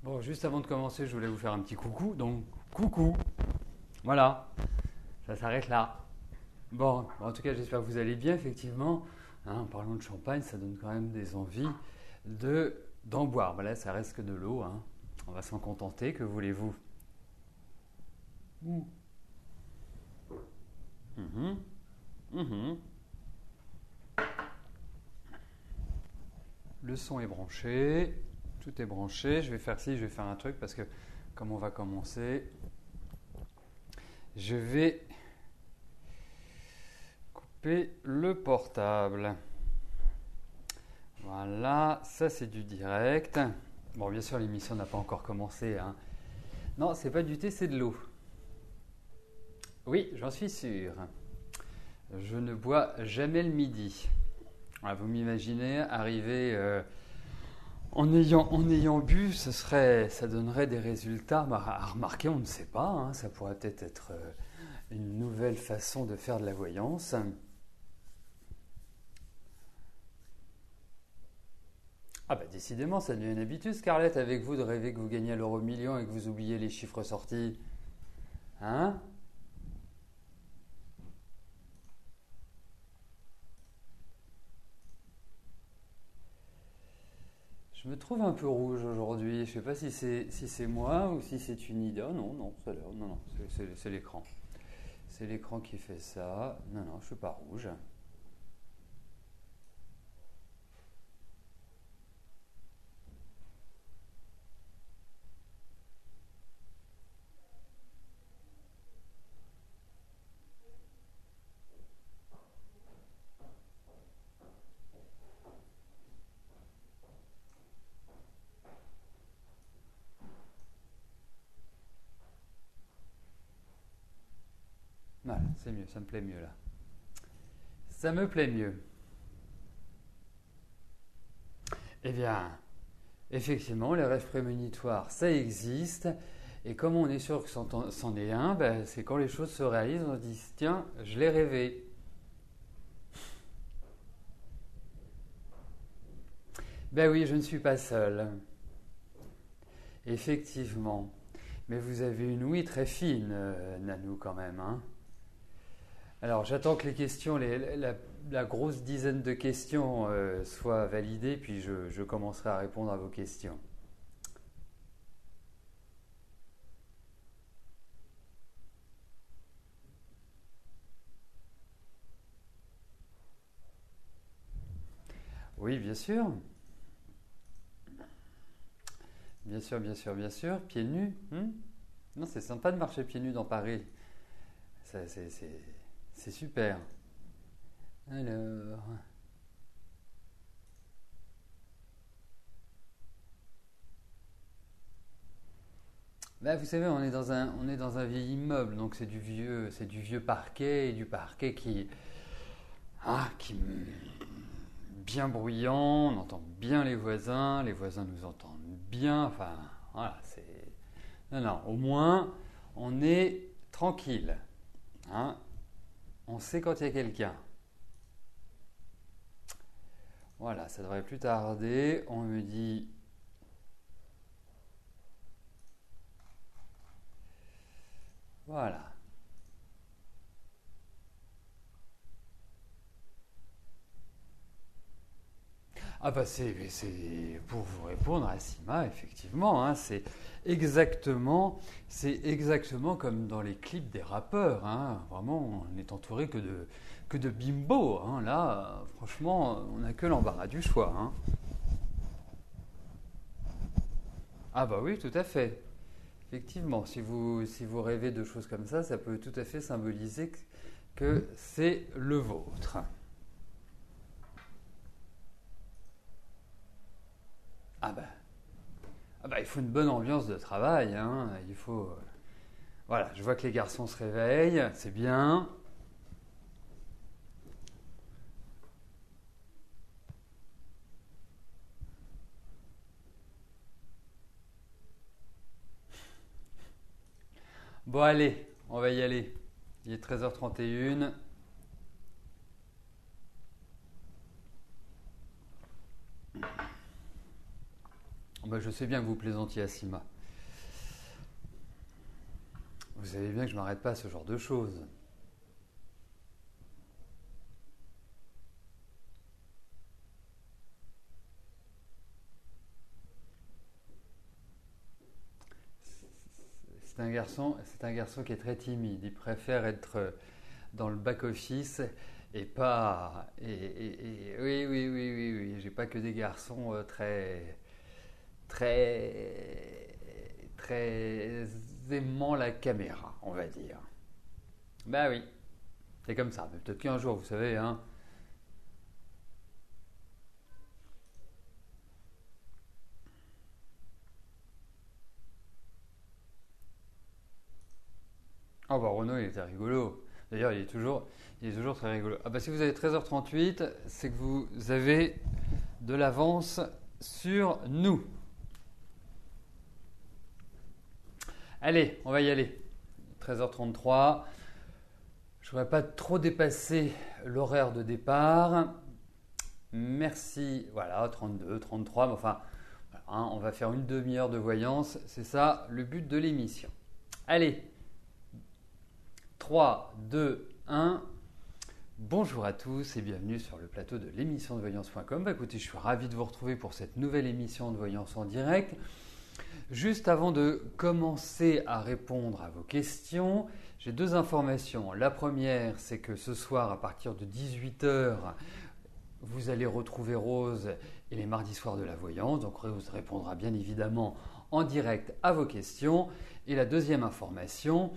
Bon, juste avant de commencer, je voulais vous faire un petit coucou. Donc, coucou. Voilà, ça s'arrête là. Bon, en tout cas, j'espère que vous allez bien, effectivement. Hein, en parlant de champagne, ça donne quand même des envies d'en boire. Voilà, ça reste que de l'eau. Hein. On va s'en contenter, que voulez-vous? Mhm. Mhm. Mhm. Le son est branché. Tout est branché. Je vais faire ci, je vais faire un truc parce que, comme on va commencer, je vais couper le portable. Voilà, ça c'est du direct. Bon, bien sûr, l'émission n'a pas encore commencé. Hein. Non, c'est pas du thé, c'est de l'eau. Oui, j'en suis sûr. Je ne bois jamais le midi. Voilà, vous m'imaginez arriver en ayant bu, ça donnerait des résultats. Bah, à remarquer, on ne sait pas. Hein, ça pourrait peut-être être une nouvelle façon de faire de la voyance. Ah bah décidément, ça devient une habitude, Scarlett, avec vous, de rêver que vous gagnez à l'euro million et que vous oubliez les chiffres sortis. Hein? Je me trouve un peu rouge aujourd'hui. Je sais pas si c'est moi ou si c'est une idée. Oh non, non, non, non, c'est l'écran. C'est l'écran qui fait ça. Non, non, je suis pas rouge. Voilà, c'est mieux, ça me plaît mieux là. Ça me plaît mieux. Eh bien, effectivement, les rêves prémonitoires, ça existe. Et comme on est sûr que c'en est un, ben, c'est quand les choses se réalisent, on se dit tiens, je l'ai rêvé. Ben oui, je ne suis pas seul. Effectivement. Mais vous avez une ouïe très fine, Nanou, quand même. Hein. Alors, j'attends que les questions, la grosse dizaine de questions soient validées, puis je commencerai à répondre à vos questions. Oui, bien sûr. Bien sûr, bien sûr, bien sûr. Pieds nus. Non, c'est sympa de marcher pieds nus dans Paris. C'est super. Alors. Bah, vous savez, on est dans un vieil immeuble, donc c'est du vieux parquet et du parquet qui bien bruyant, on entend bien les voisins nous entendent bien, enfin, voilà, non, non, au moins, on est tranquille, hein, on sait quand il y a quelqu'un. Voilà, ça devrait plus tarder, on me dit, voilà. Ah bah c'est pour vous répondre à Sima, effectivement, hein, c'est exactement comme dans les clips des rappeurs, hein, vraiment, on est entouré que de bimbo, hein, là, franchement, on n'a que l'embarras du choix, hein. Ah bah oui, tout à fait. Effectivement, si vous rêvez de choses comme ça peut tout à fait symboliser que c'est le vôtre. Ah bah, ah bah, il faut une bonne ambiance de travail, hein, il faut. Voilà, je vois que les garçons se réveillent, c'est bien. Bon, allez, on va y aller. Il est 13h31. Bah, je sais bien que vous plaisantiez à Sima. Vous savez bien que je ne m'arrête pas à ce genre de choses. C'est un garçon qui est très timide. Il préfère être dans le back-office et pas. Oui, oui, oui, oui, oui. J'ai pas que des garçons très aimant la caméra, on va dire. Bah oui, c'est comme ça. Mais peut-être qu'un jour, vous savez, hein. Ah bah Renaud, il était rigolo. D'ailleurs, il est toujours très rigolo. Ah bah si vous avez 13h38, c'est que vous avez de l'avance sur nous. Allez, on va y aller. 13h33. Je ne voudrais pas trop dépasser l'horaire de départ. Merci. Voilà, 32, 33. Mais enfin, hein, on va faire une demi-heure de voyance. C'est ça le but de l'émission. Allez. 3, 2, 1. Bonjour à tous et bienvenue sur le plateau de l'émission de voyance.com. Bah, écoutez, je suis ravi de vous retrouver pour cette nouvelle émission de voyance en direct. Juste avant de commencer à répondre à vos questions, j'ai deux informations. La première, c'est que ce soir, à partir de 18h, vous allez retrouver Rose et les mardis soirs de la voyance. Donc Rose répondra bien évidemment en direct à vos questions. Et la deuxième information,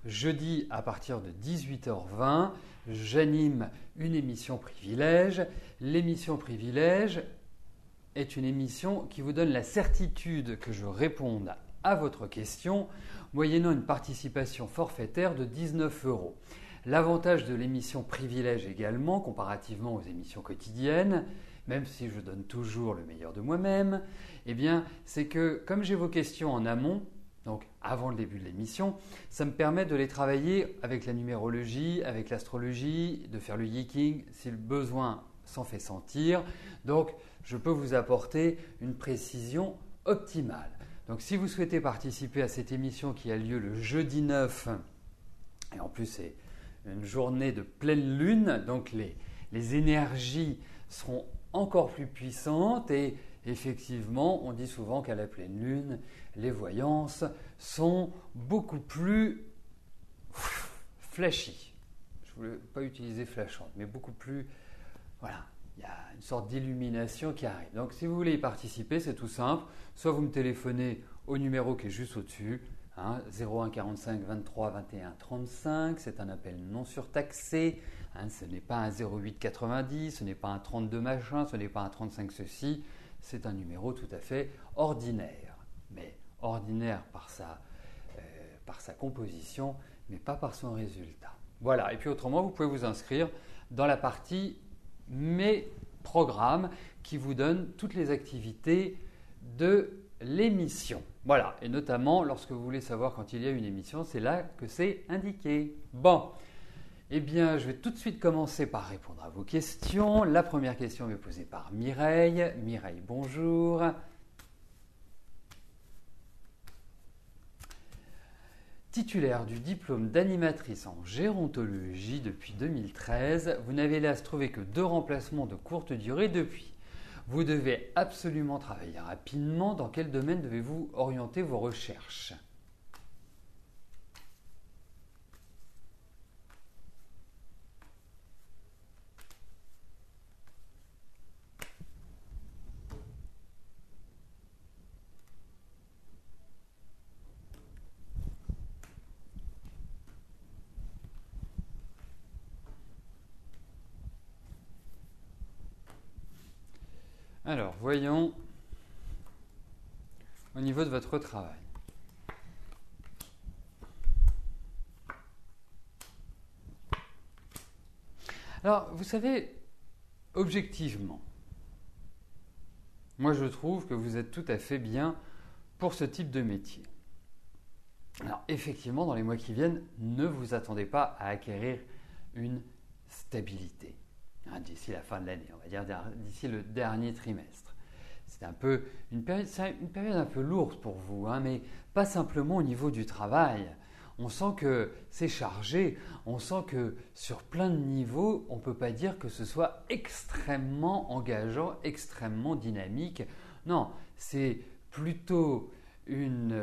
jeudi à partir de 18h20, j'anime une émission Privilège. L'émission Privilège est une émission qui vous donne la certitude que je réponde à votre question moyennant une participation forfaitaire de 19 €. L'avantage de l'émission Privilège également, comparativement aux émissions quotidiennes, même si je donne toujours le meilleur de moi-même, eh bien, c'est que comme j'ai vos questions en amont, donc avant le début de l'émission, ça me permet de les travailler avec la numérologie, avec l'astrologie, de faire le yiking si le besoin s'en fait sentir. Donc, je peux vous apporter une précision optimale. Donc, si vous souhaitez participer à cette émission qui a lieu le jeudi 9, et en plus c'est une journée de pleine lune, donc les énergies seront encore plus puissantes et effectivement, on dit souvent qu'à la pleine lune, les voyances sont beaucoup plus flashy. Je ne voulais pas utiliser flashante, mais beaucoup plus. Voilà, il y a une sorte d'illumination qui arrive. Donc, si vous voulez y participer, c'est tout simple. Soit vous me téléphonez au numéro qui est juste au-dessus, 01 45 23 21 35. C'est un appel non surtaxé. Ce n'est pas un 08 90, ce n'est pas un 32 machin, ce n'est pas un 35 ceci. C'est un numéro tout à fait ordinaire. Mais ordinaire par sa composition, mais pas par son résultat. Voilà, et puis autrement, vous pouvez vous inscrire dans la partie Mes programmes qui vous donne toutes les activités de l'émission. Voilà, et notamment lorsque vous voulez savoir quand il y a une émission, c'est là que c'est indiqué. Bon, eh bien, je vais tout de suite commencer par répondre à vos questions. La première question est posée par Mireille. Mireille, bonjour. Titulaire du diplôme d'animatrice en gérontologie depuis 2013, vous n'avez hélas trouvé que 2 remplacements de courte durée depuis. Vous devez absolument travailler rapidement. Dans quel domaine devez-vous orienter vos recherches ? Alors, voyons au niveau de votre travail. Alors, vous savez, objectivement, moi je trouve que vous êtes tout à fait bien pour ce type de métier. Alors, effectivement, dans les mois qui viennent, ne vous attendez pas à acquérir une stabilité. D'ici la fin de l'année, on va dire d'ici le dernier trimestre. c'est un peu c'est une période un peu lourde pour vous, hein, mais pas simplement au niveau du travail. On sent que c'est chargé, on sent que sur plein de niveaux, on ne peut pas dire que ce soit extrêmement engageant, extrêmement dynamique. Non, c'est plutôt une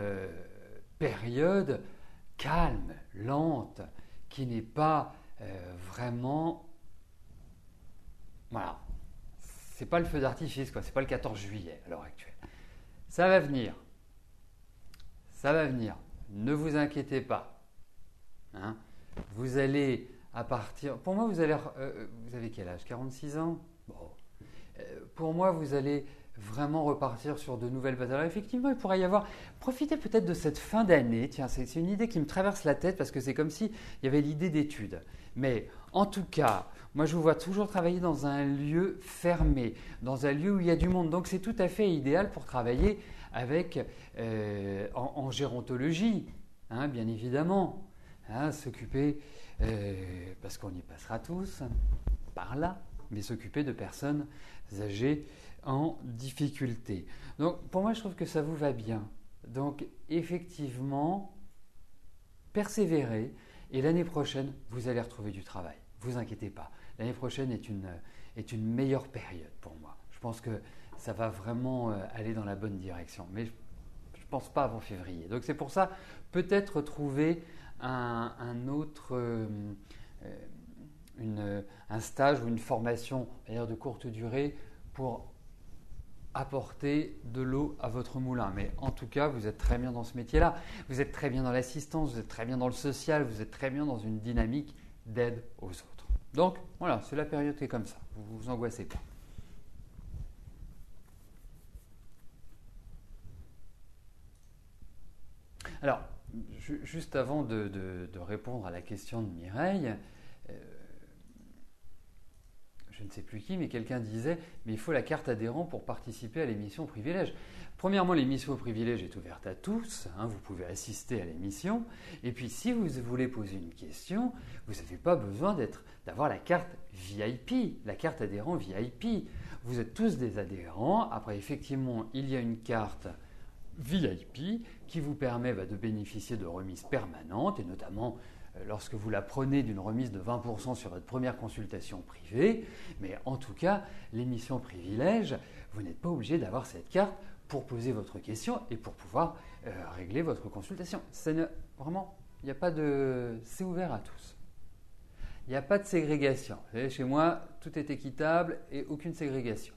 période calme, lente, qui n'est pas vraiment... Voilà, c'est pas le feu d'artifice, quoi. C'est pas le 14 juillet à l'heure actuelle. Ça va venir. Ça va venir. Ne vous inquiétez pas. Hein, vous allez à partir... Pour moi, vous allez... vous avez quel âge? 46 ans? Bon. Pour moi, vous allez vraiment repartir sur de nouvelles bases. Alors effectivement, il pourrait y avoir... Profitez peut-être de cette fin d'année. Tiens, c'est une idée qui me traverse la tête parce que c'est comme s'il y avait l'idée d'études. Mais en tout cas, moi, je vous vois toujours travailler dans un lieu fermé, dans un lieu où il y a du monde. Donc, c'est tout à fait idéal pour travailler avec, en gérontologie, hein, bien évidemment. Hein, s'occuper, parce qu'on y passera tous, par là, mais s'occuper de personnes âgées en difficulté. Donc, pour moi, je trouve que ça vous va bien. Donc, effectivement, persévérez et l'année prochaine, vous allez retrouver du travail. Vous inquiétez pas. L'année prochaine est une meilleure période pour moi. Je pense que ça va vraiment aller dans la bonne direction. Mais je ne pense pas avant février. Donc, c'est pour ça, peut-être trouver un autre, un stage ou une formation de courte durée pour apporter de l'eau à votre moulin. Mais en tout cas, vous êtes très bien dans ce métier-là. Vous êtes très bien dans l'assistance, vous êtes très bien dans le social, vous êtes très bien dans une dynamique d'aide aux autres. Donc, voilà, c'est la période qui est comme ça. Vous vous angoissez pas. Alors, juste avant de répondre à la question de Mireille, je ne sais plus qui, mais quelqu'un disait « mais il faut la carte adhérent pour participer à l'émission Privilège ». Premièrement, l'émission Privilège est ouverte à tous, hein, vous pouvez assister à l'émission. Et puis, si vous voulez poser une question, vous n'avez pas besoin d'avoir la carte VIP, la carte adhérent VIP. Vous êtes tous des adhérents. Après, effectivement, il y a une carte VIP qui vous permet de bénéficier de remises permanentes et notamment lorsque vous la prenez d'une remise de 20% sur votre première consultation privée. Mais en tout cas, l'émission Privilège, vous n'êtes pas obligé d'avoir cette carte pour poser votre question et pour pouvoir régler votre consultation. Vraiment, il n'y a pas de... C'est ouvert à tous. Il n'y a pas de ségrégation. Vous savez, chez moi, tout est équitable et aucune ségrégation.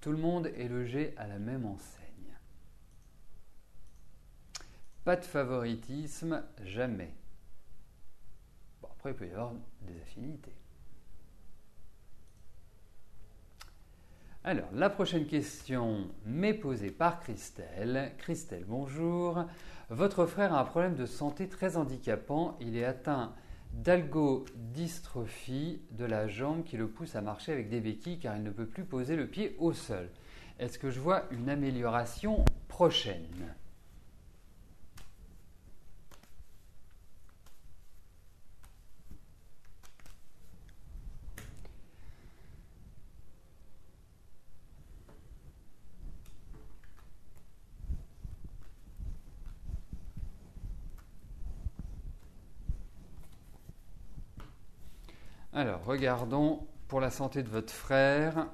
Tout le monde est logé à la même enseigne. Pas de favoritisme, jamais. Bon, après, il peut y avoir des affinités. Alors, la prochaine question m'est posée par Christelle. Christelle, bonjour. Votre frère a un problème de santé très handicapant. Il est atteint d'algodystrophie de la jambe qui le pousse à marcher avec des béquilles car il ne peut plus poser le pied au sol. Est-ce que je vois une amélioration prochaine ? Alors, regardons pour la santé de votre frère.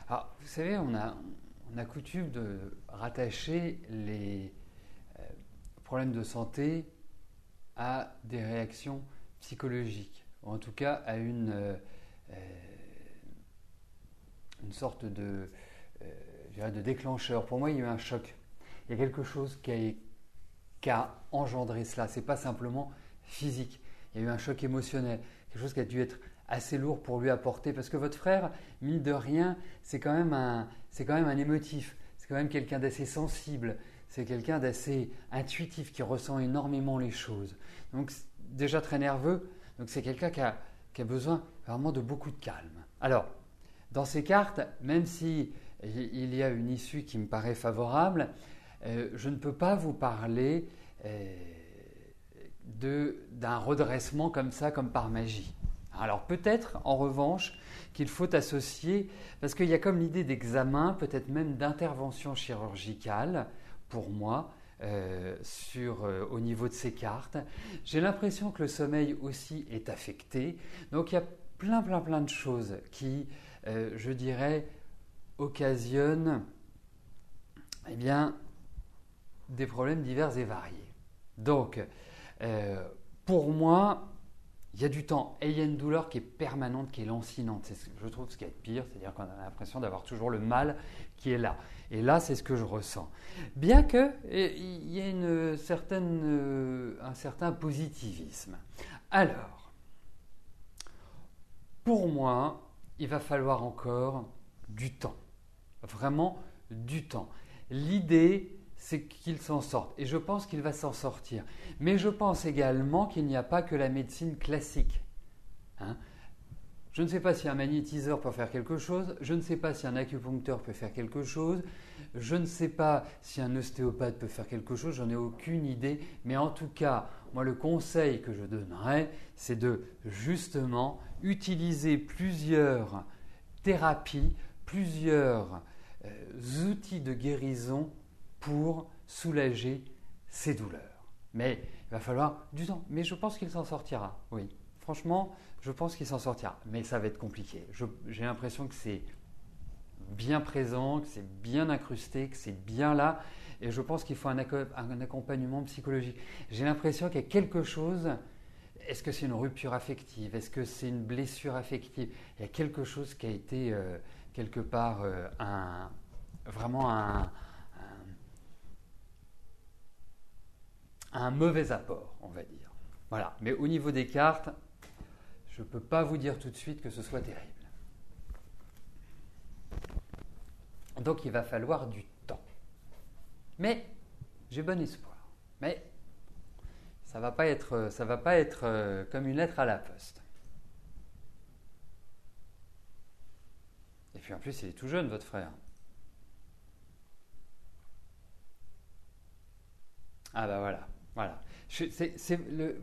Alors, vous savez, on a coutume de rattacher les problèmes de santé à des réactions psychologique, ou en tout cas à une sorte de déclencheur. Pour moi, il y a eu un choc. Il y a quelque chose qui a engendré cela. Ce n'est pas simplement physique. Il y a eu un choc émotionnel, quelque chose qui a dû être assez lourd pour lui apporter. Parce que votre frère, mine de rien, c'est quand même un émotif. C'est quand même quelqu'un d'assez sensible. C'est quelqu'un d'assez intuitif qui ressent énormément les choses. Donc, déjà très nerveux. Donc, c'est quelqu'un qui a qui a besoin vraiment de beaucoup de calme. Alors, dans ces cartes, même si il y a une issue qui me paraît favorable, je ne peux pas vous parler d'un redressement comme ça, comme par magie. Alors peut-être, en revanche, qu'il faut associer, parce qu'il y a comme l'idée d'examen, peut-être même d'intervention chirurgicale, pour moi, au niveau de ces cartes. J'ai l'impression que le sommeil aussi est affecté. Donc il y a plein de choses qui, je dirais, occasionnent eh bien, des problèmes divers et variés. Donc, pour moi, il y a du temps et il y a une douleur qui est permanente, qui est lancinante. Je trouve ce qui est pire, c'est-à-dire qu'on a l'impression d'avoir toujours le mal qui est là. Et là, c'est ce que je ressens. Bien qu'il y ait un certain positivisme. Alors, pour moi, il va falloir encore du temps. Vraiment du temps. L'idée, c'est qu'il s'en sorte. Et je pense qu'il va s'en sortir. Mais je pense également qu'il n'y a pas que la médecine classique. Je ne sais pas si un magnétiseur peut faire quelque chose. Je ne sais pas si un acupuncteur peut faire quelque chose. Je ne sais pas si un ostéopathe peut faire quelque chose. J'en ai aucune idée. Mais en tout cas, moi, le conseil que je donnerais, c'est de justement utiliser plusieurs thérapies, plusieurs outils de guérison pour soulager ses douleurs. Mais il va falloir du temps. Mais je pense qu'il s'en sortira, oui. Franchement, je pense qu'il s'en sortira. Mais ça va être compliqué. J'ai l'impression que c'est bien présent, que c'est bien incrusté, que c'est bien là. Et je pense qu'il faut un accompagnement psychologique. J'ai l'impression qu'il y a quelque chose. Est-ce que c'est une rupture affective? Est-ce que c'est une blessure affective? Il y a quelque chose qui a été quelque part vraiment un mauvais apport, on va dire. Voilà. Mais au niveau des cartes, je ne peux pas vous dire tout de suite que ce soit terrible. Donc il va falloir du temps. Mais j'ai bon espoir. Mais ça ne va pas être comme une lettre à la poste. Et puis en plus, il est tout jeune, votre frère. Ah bah voilà.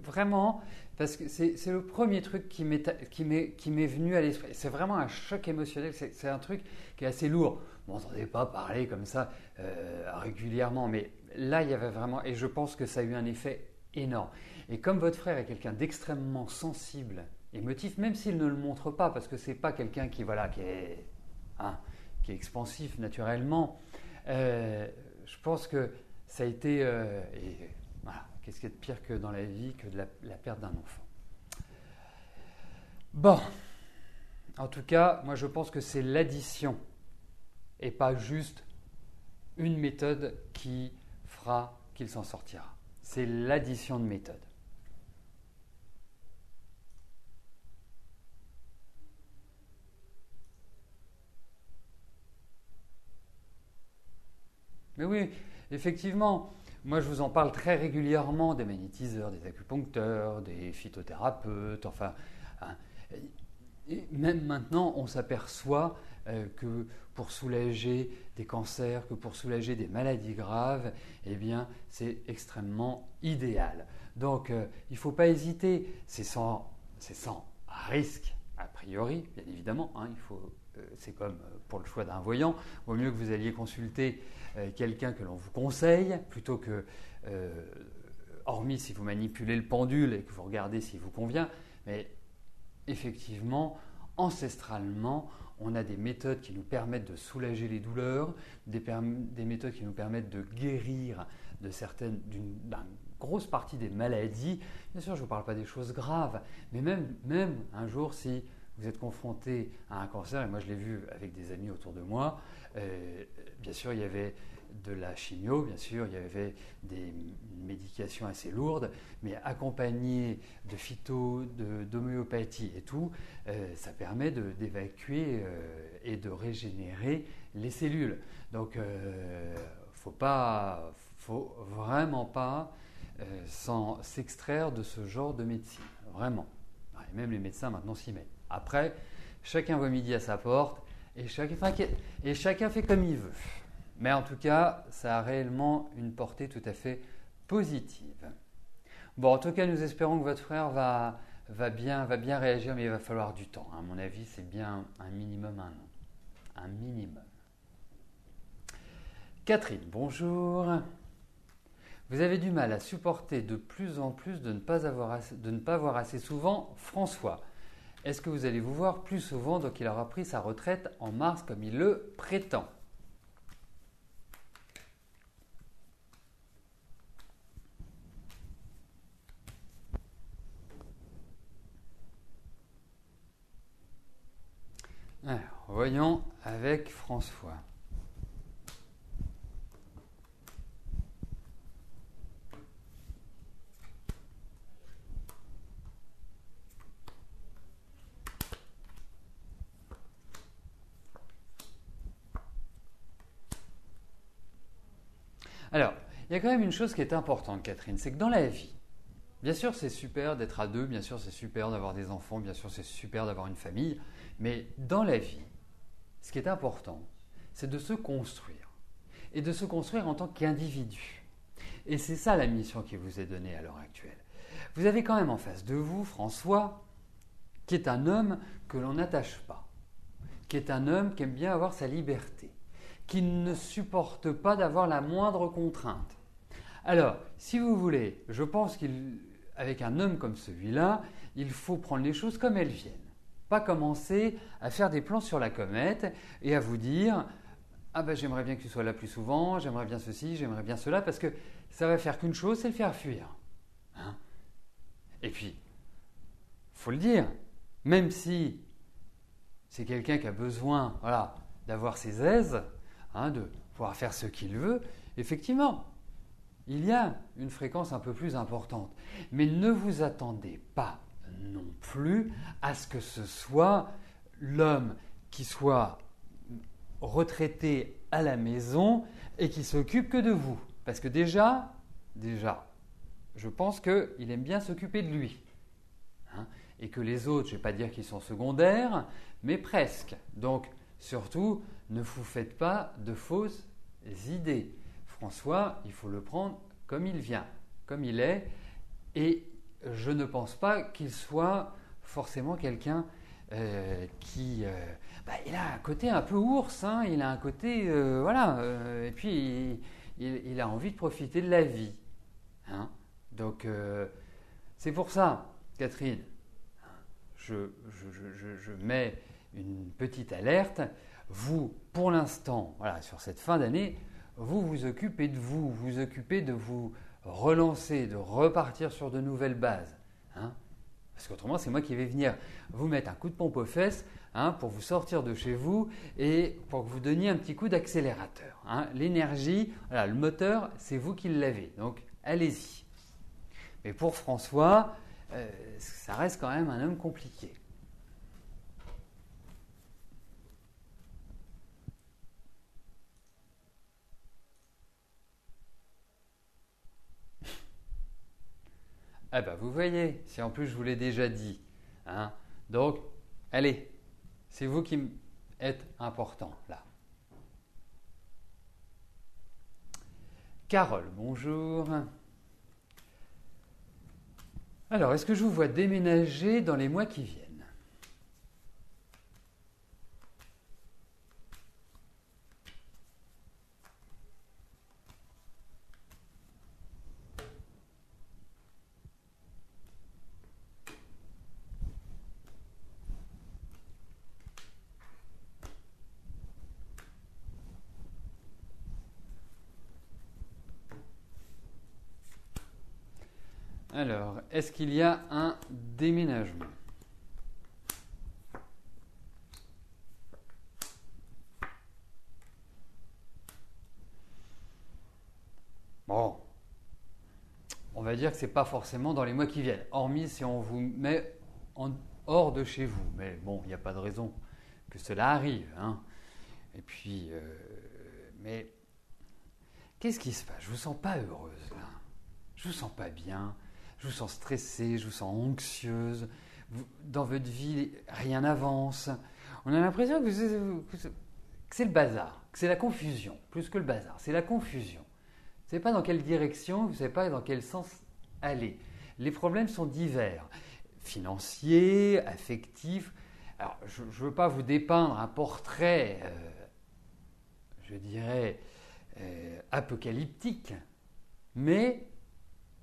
Vraiment, parce que c'est le premier truc qui m'est venu à l'esprit. C'est vraiment un choc émotionnel, c'est un truc qui est assez lourd. Vous m'entendez pas parler comme ça régulièrement, mais là, il y avait vraiment, et je pense que ça a eu un effet énorme. Et comme votre frère est quelqu'un d'extrêmement sensible, émotif, même s'il ne le montre pas, parce que c'est pas quelqu'un qui est expansif naturellement, je pense que ça a été... et voilà, qu'est-ce qu'il y a de pire que dans la vie que de la perte d'un enfant? Bon, en tout cas, moi je pense que c'est l'addition et pas juste une méthode qui fera qu'il s'en sortira. C'est l'addition de méthodes. Mais oui, effectivement, moi je vous en parle très régulièrement des magnétiseurs, des acupuncteurs, des phytothérapeutes, enfin. Et même maintenant, on s'aperçoit que pour soulager des cancers, que pour soulager des maladies graves, eh bien, c'est extrêmement idéal. Donc, il ne faut pas hésiter. C'est sans risque, a priori, bien évidemment. C'est comme pour le choix d'un voyant. Il vaut mieux que vous alliez consulter quelqu'un que l'on vous conseille, plutôt que, hormis si vous manipulez le pendule et que vous regardez s'il vous convient. Mais effectivement, ancestralement, on a des méthodes qui nous permettent de soulager les douleurs, des méthodes qui nous permettent de guérir d'une grosse partie des maladies. Bien sûr, je ne vous parle pas des choses graves, mais même un jour, si vous êtes confronté à un cancer, et moi je l'ai vu avec des amis autour de moi, bien sûr, il y avait de la chimio, bien sûr, il y avait des médications assez lourdes, mais accompagné de phyto, d'homéopathie et tout, ça permet d'évacuer et de régénérer les cellules. Donc, faut vraiment pas s'extraire de ce genre de médecine, vraiment. Ouais. Et même les médecins maintenant s'y mettent. Après, chacun voit midi à sa porte et chacun fait comme il veut. Mais en tout cas, ça a réellement une portée tout à fait positive. Bon, en tout cas, nous espérons que votre frère va bien réagir, mais il va falloir du temps. À mon avis, c'est bien un minimum 1 an. Un minimum. Catherine, bonjour. Vous avez du mal à supporter de plus en plus de ne pas voir assez souvent François. Est-ce que vous allez vous voir plus souvent donc il aura pris sa retraite en mars comme il le prétend? Alors, voyons avec François. Alors, il y a quand même une chose qui est importante, Catherine, c'est que dans la vie, bien sûr c'est super d'être à deux, bien sûr c'est super d'avoir des enfants, bien sûr c'est super d'avoir une famille, mais dans la vie, ce qui est important, c'est de se construire, et de se construire en tant qu'individu. Et c'est ça la mission qui vous est donnée à l'heure actuelle. Vous avez quand même en face de vous François, qui est un homme que l'on n'attache pas, qui est un homme qui aime bien avoir sa liberté, qui ne supporte pas d'avoir la moindre contrainte. Alors, si vous voulez, je pense qu'avec un homme comme celui-là, il faut prendre les choses comme elles viennent. Pas commencer à faire des plans sur la comète et à vous dire « Ah ben j'aimerais bien que tu sois là plus souvent, j'aimerais bien ceci, j'aimerais bien cela », parce que ça va faire qu'une chose, c'est le faire fuir. Hein? Et puis, faut le dire, même si c'est quelqu'un qui a besoin d'avoir ses aises, de pouvoir faire ce qu'il veut, effectivement, il y a une fréquence un peu plus importante. Mais ne vous attendez pas non plus à ce que ce soit l'homme qui soit retraité à la maison et qui s'occupe que de vous. Parce que déjà, je pense qu'il aime bien s'occuper de lui. Et que les autres, je ne vais pas dire qu'ils sont secondaires, mais presque. Donc, surtout, ne vous faites pas de fausses idées. François, il faut le prendre comme il vient, comme il est. Et je ne pense pas qu'il soit forcément quelqu'un qui... il a un côté un peu ours, il a un côté... et puis, il a envie de profiter de la vie. Donc, c'est pour ça, Catherine, je mets une petite alerte. Vous, pour l'instant, sur cette fin d'année, vous vous occupez de vous, vous occupez de vous relancer, de repartir sur de nouvelles bases. Parce qu'autrement, c'est moi qui vais venir vous mettre un coup de pompe aux fesses pour vous sortir de chez vous et pour que vous donniez un petit coup d'accélérateur. L'énergie, le moteur, c'est vous qui l'avez. Donc, allez-y. Mais pour François, ça reste quand même un homme compliqué. Ah ben vous voyez, si en plus je vous l'ai déjà dit. Donc, allez, c'est vous qui êtes important là. Carole, bonjour. Alors, est-ce que je vous vois déménager dans les mois qui viennent? Alors, est-ce qu'il y a un déménagement? Bon, on va dire que ce n'est pas forcément dans les mois qui viennent, hormis si on vous met hors de chez vous. Mais bon, il n'y a pas de raison que cela arrive. Et puis, mais qu'est-ce qui se passe? Je ne vous sens pas heureuse là. Je ne vous sens pas bien. Je vous sens stressée, je vous sens anxieuse. Dans votre vie, rien n'avance. On a l'impression que c'est le bazar, que c'est la confusion, plus que le bazar, c'est la confusion. Vous ne savez pas dans quelle direction, vous ne savez pas dans quel sens aller. Les problèmes sont divers, financiers, affectifs. Alors, je ne veux pas vous dépeindre un portrait, je dirais, apocalyptique, mais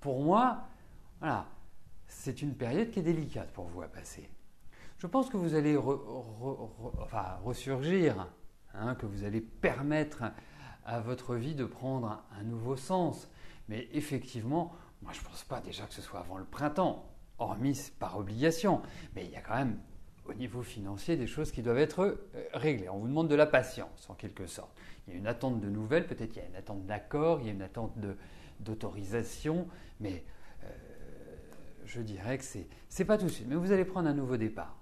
pour moi, voilà, c'est une période qui est délicate pour vous à passer. Je pense que vous allez ressurgir, que vous allez permettre à votre vie de prendre un nouveau sens. Mais effectivement, moi je ne pense pas déjà que ce soit avant le printemps, hormis par obligation. Mais il y a quand même au niveau financier des choses qui doivent être réglées. On vous demande de la patience en quelque sorte. Il y a une attente de nouvelles, peut-être il y a une attente d'accord, il y a une attente d'autorisation, mais je dirais que c'est pas tout de suite. Mais vous allez prendre un nouveau départ.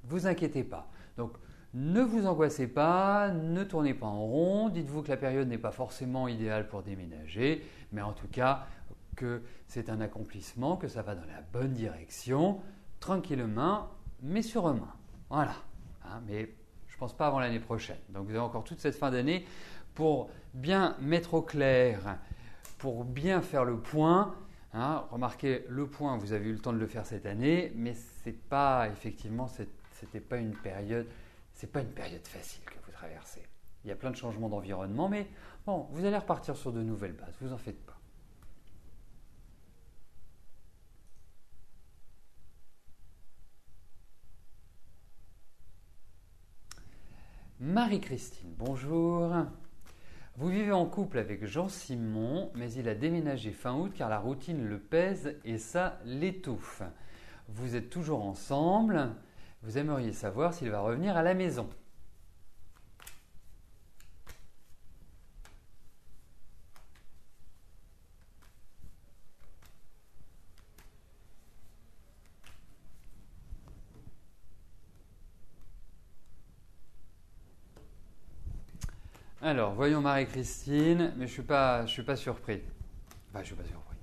Vous inquiétez pas. Donc, ne vous angoissez pas, ne tournez pas en rond, dites-vous que la période n'est pas forcément idéale pour déménager, mais en tout cas que c'est un accomplissement, que ça va dans la bonne direction, tranquillement, mais sûrement. Voilà. Mais je ne pense pas avant l'année prochaine. Donc vous avez encore toute cette fin d'année pour bien mettre au clair, pour bien faire le point. Remarquez, le point, vous avez eu le temps de le faire cette année, mais c'est pas effectivement, c'était pas une période, c'est pas une période facile que vous traversez. Il y a plein de changements d'environnement, mais bon, vous allez repartir sur de nouvelles bases, vous en faites pas. Marie-Christine, bonjour. Vous vivez en couple avec Jean-Simon, mais il a déménagé fin août car la routine le pèse et ça l'étouffe. Vous êtes toujours ensemble. Vous aimeriez savoir s'il va revenir à la maison. Alors, voyons Marie-Christine, mais je suis pas surpris. Enfin, je suis pas surpris.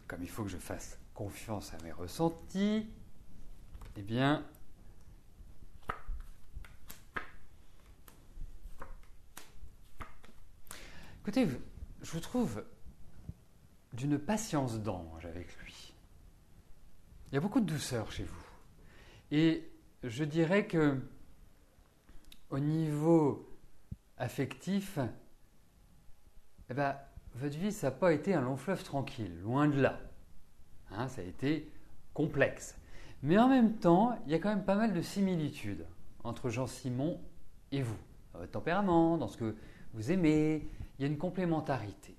Comme il faut que je fasse confiance à mes ressentis, eh bien, écoutez, je vous trouve d'une patience d'ange avec lui. Il y a beaucoup de douceur chez vous. Et je dirais que au niveau affectif, votre vie, ça n'a pas été un long fleuve tranquille, loin de là. Ça a été complexe. Mais en même temps, il y a quand même pas mal de similitudes entre Jean-Simon et vous. Dans votre tempérament, dans ce que vous aimez, il y a une complémentarité.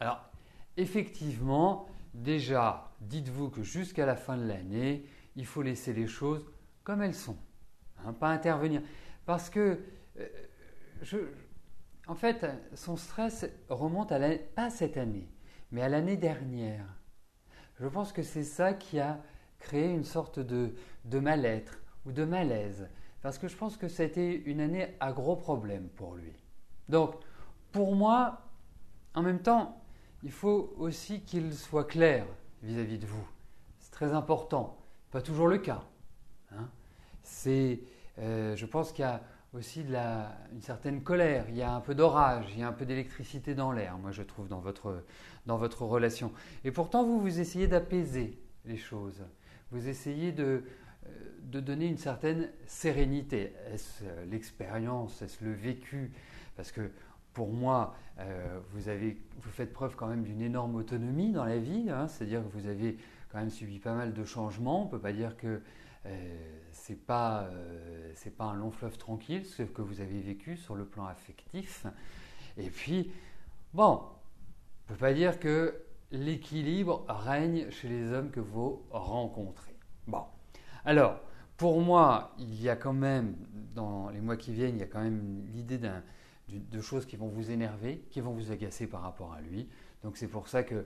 Alors, effectivement, déjà, dites-vous que jusqu'à la fin de l'année, il faut laisser les choses comme elles sont, pas intervenir. Parce que, en fait, son stress remonte pas cette année, mais à l'année dernière. Je pense que c'est ça qui a créé une sorte de mal-être ou de malaise. Parce que je pense que ça a été une année à gros problèmes pour lui. Donc, pour moi, en même temps, il faut aussi qu'il soit clair vis-à-vis de vous. C'est très important. Pas toujours le cas. Je pense qu'il y a aussi une certaine colère, il y a un peu d'orage, il y a un peu d'électricité dans l'air, moi je trouve, dans votre relation. Et pourtant, vous essayez d'apaiser les choses. Vous essayez de donner une certaine sérénité. Est-ce l'expérience, est-ce le vécu? Parce que pour moi, vous faites preuve quand même d'une énorme autonomie dans la vie, c'est-à-dire que vous avez quand même subi pas mal de changements. On ne peut pas dire que c'est pas un long fleuve tranquille, ce que vous avez vécu sur le plan affectif. Et puis, bon, on ne peut pas dire que l'équilibre règne chez les hommes que vous rencontrez. Bon, alors, pour moi, il y a quand même, dans les mois qui viennent, il y a quand même l'idée de choses qui vont vous énerver, qui vont vous agacer par rapport à lui. Donc c'est pour ça que,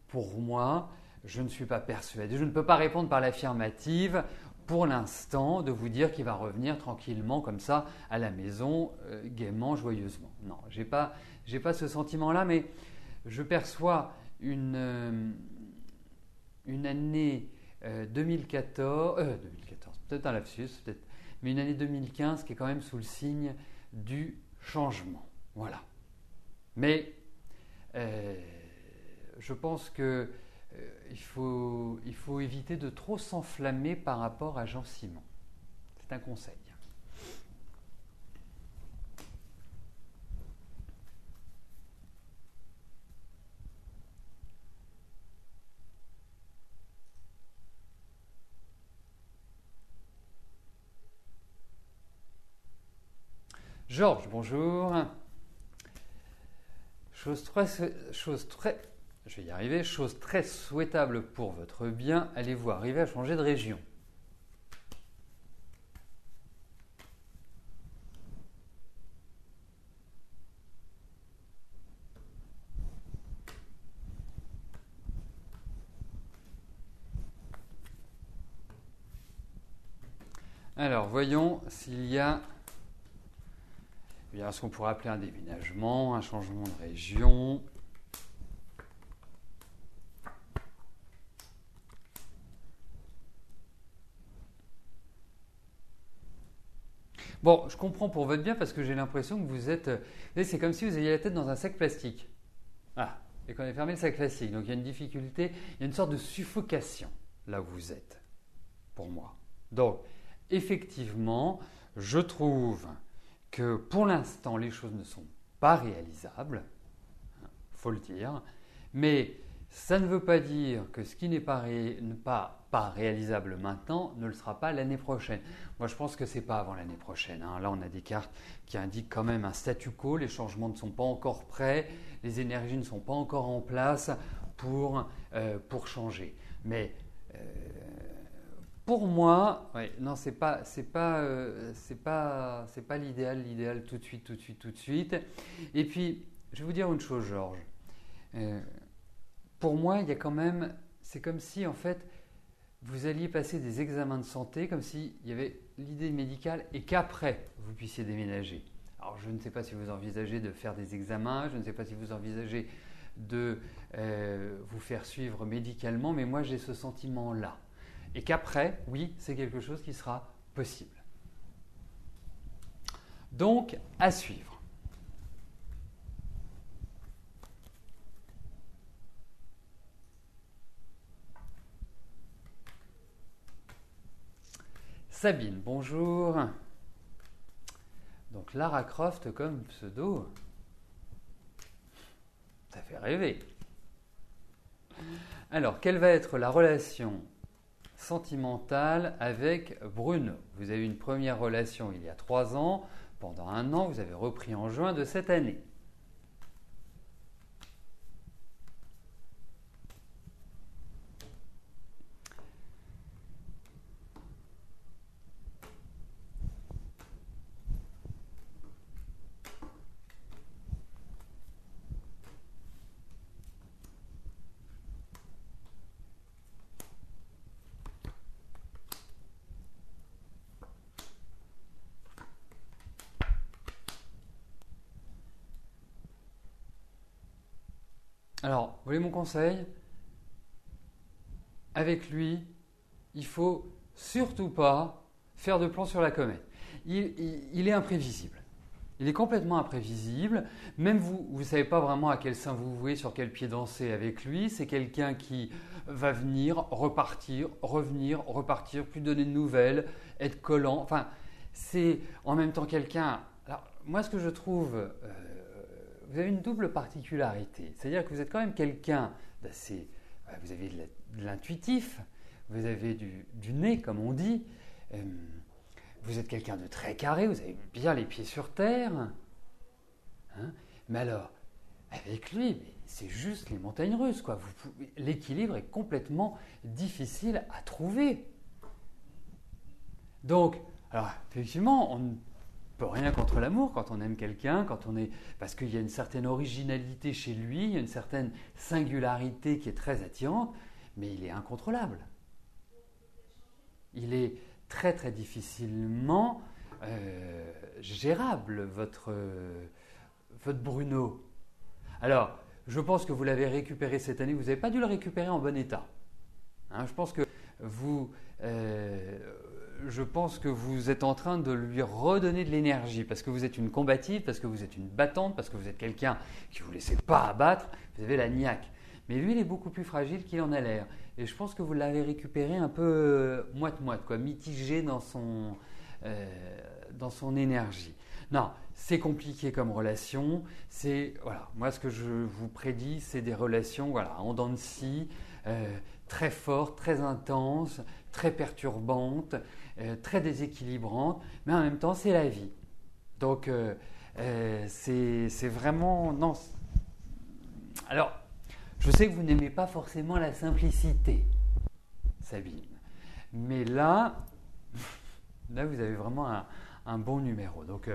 pour moi, je ne suis pas persuadé, je ne peux pas répondre par l'affirmative pour l'instant de vous dire qu'il va revenir tranquillement comme ça à la maison, gaiement, joyeusement. Non, j'ai pas ce sentiment-là, mais je perçois une année 2014, peut-être un lapsus, peut-être, mais une année 2015 qui est quand même sous le signe du changement. Voilà. Mais je pense que il faut éviter de trop s'enflammer par rapport à Jean Simon. C'est un conseil. Georges, bonjour. Je vais y arriver. Chose très souhaitable pour votre bien, allez-vous arriver à changer de région? Alors, voyons s'il y a ce qu'on pourrait appeler un déménagement, un changement de région. Bon, je comprends pour votre bien parce que j'ai l'impression que vous êtes... C'est comme si vous aviez la tête dans un sac plastique. Ah, et qu'on avait fermé le sac plastique. Donc il y a une difficulté, il y a une sorte de suffocation là où vous êtes, pour moi. Donc, effectivement, je trouve que pour l'instant, les choses ne sont pas réalisables, il faut le dire, mais ça ne veut pas dire que ce qui n'est pas réalisable maintenant ne le sera pas l'année prochaine. Moi, je pense que ce n'est pas avant l'année prochaine. Là, on a des cartes qui indiquent quand même un statu quo, les changements ne sont pas encore prêts, les énergies ne sont pas encore en place pour changer. Mais pour moi, non, c'est pas l'idéal tout de suite. Et puis, je vais vous dire une chose, Georges. Pour moi, il y a quand même, c'est comme si en fait, vous alliez passer des examens de santé, comme s'il y avait l'idée médicale et qu'après, vous puissiez déménager. Alors, je ne sais pas si vous envisagez de faire des examens, je ne sais pas si vous envisagez de vous faire suivre médicalement, mais moi, j'ai ce sentiment-là. Et qu'après, oui, c'est quelque chose qui sera possible. Donc, à suivre. Sabine, bonjour. Donc, Lara Croft comme pseudo, ça fait rêver. Alors, quelle va être la relation sentimentale avec Bruno? Vous avez eu une première relation il y a 3 ans. Pendant 1 an, vous avez repris en juin de cette année. Alors, vous voulez mon conseil? Avec lui, il faut surtout pas faire de plan sur la comète. Il est imprévisible. Il est complètement imprévisible. Même vous ne savez pas vraiment à quel sein vous vouez, sur quel pied danser avec lui. C'est quelqu'un qui va venir, repartir, revenir, repartir, plus donner de nouvelles, être collant. Enfin, c'est en même temps quelqu'un... Alors, moi, ce que je trouve... vous avez une double particularité. C'est-à-dire que vous êtes quand même quelqu'un d'assez... Vous avez de l'intuitif, vous avez du nez, comme on dit. Vous êtes quelqu'un de très carré, vous avez bien les pieds sur terre. Hein, mais alors, avec lui, c'est juste les montagnes russes, quoi. L'équilibre est complètement difficile à trouver. Donc, alors, effectivement, on ne peut rien contre l'amour quand on aime quelqu'un, parce qu'il y a une certaine originalité chez lui, il y a une certaine singularité qui est très attirante, mais il est incontrôlable. Il est très très difficilement gérable, votre Bruno. Alors, je pense que vous l'avez récupéré cette année. Vous n'avez pas dû le récupérer en bon état. Hein, je pense que vous êtes en train de lui redonner de l'énergie parce que vous êtes une combative, parce que vous êtes une battante, parce que vous êtes quelqu'un qui ne vous laissez pas abattre. Vous avez la niaque. Mais lui, il est beaucoup plus fragile qu'il en a l'air. Et je pense que vous l'avez récupéré un peu moite-moite, quoi, mitigé dans son énergie. Non, c'est compliqué comme relation. Voilà, moi, ce que je vous prédis, c'est des relations voilà, en dents de scie, très fortes, très intenses, très perturbantes, très déséquilibrantes, mais en même temps, c'est la vie. Donc, c'est vraiment... Non. Alors, je sais que vous n'aimez pas forcément la simplicité, Sabine, mais là vous avez vraiment un bon numéro. Donc,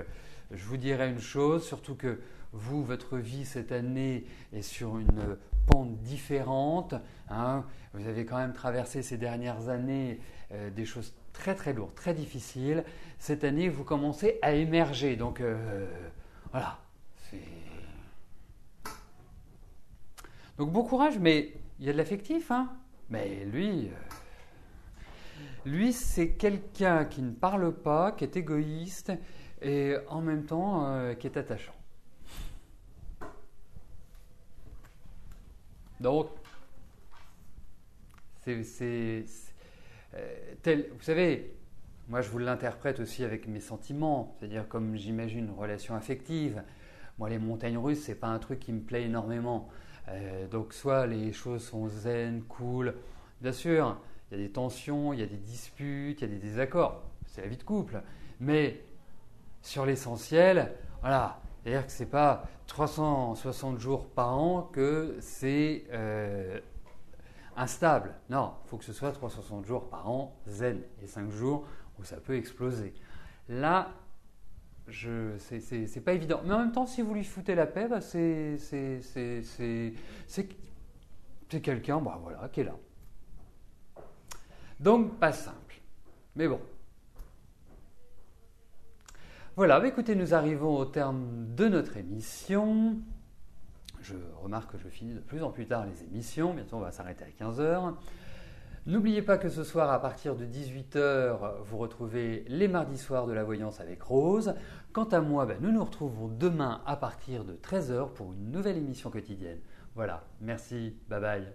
je vous dirais une chose, surtout que vous, votre vie cette année est sur une pente différente. Hein. Vous avez quand même traversé ces dernières années des choses très très lourdes, très difficiles. Cette année, vous commencez à émerger. Donc, voilà. Donc, bon courage, mais il y a de l'affectif. Hein. Mais lui, c'est quelqu'un qui ne parle pas, qui est égoïste et en même temps qui est attachant. Donc, vous savez, moi je vous l'interprète aussi avec mes sentiments, c'est-à-dire comme j'imagine une relation affective. Moi, les montagnes russes, c'est pas un truc qui me plaît énormément. Donc, soit les choses sont zen, cool, bien sûr. Il y a des tensions, il y a des disputes, il y a des désaccords. C'est la vie de couple. Mais sur l'essentiel, voilà. C'est-à-dire que ce n'est pas 360 jours par an que c'est instable. Non, il faut que ce soit 360 jours par an zen. Et 5 jours où ça peut exploser. Là, c'est pas évident. Mais en même temps, si vous lui foutez la paix, bah, c'est quelqu'un voilà, qui est là. Donc, pas simple. Mais bon. Voilà, écoutez, nous arrivons au terme de notre émission. Je remarque que je finis de plus en plus tard les émissions. Bientôt, on va s'arrêter à 15h. N'oubliez pas que ce soir, à partir de 18h, vous retrouvez les mardis soirs de la voyance avec Rose. Quant à moi, nous nous retrouvons demain à partir de 13h pour une nouvelle émission quotidienne. Voilà, merci, bye bye.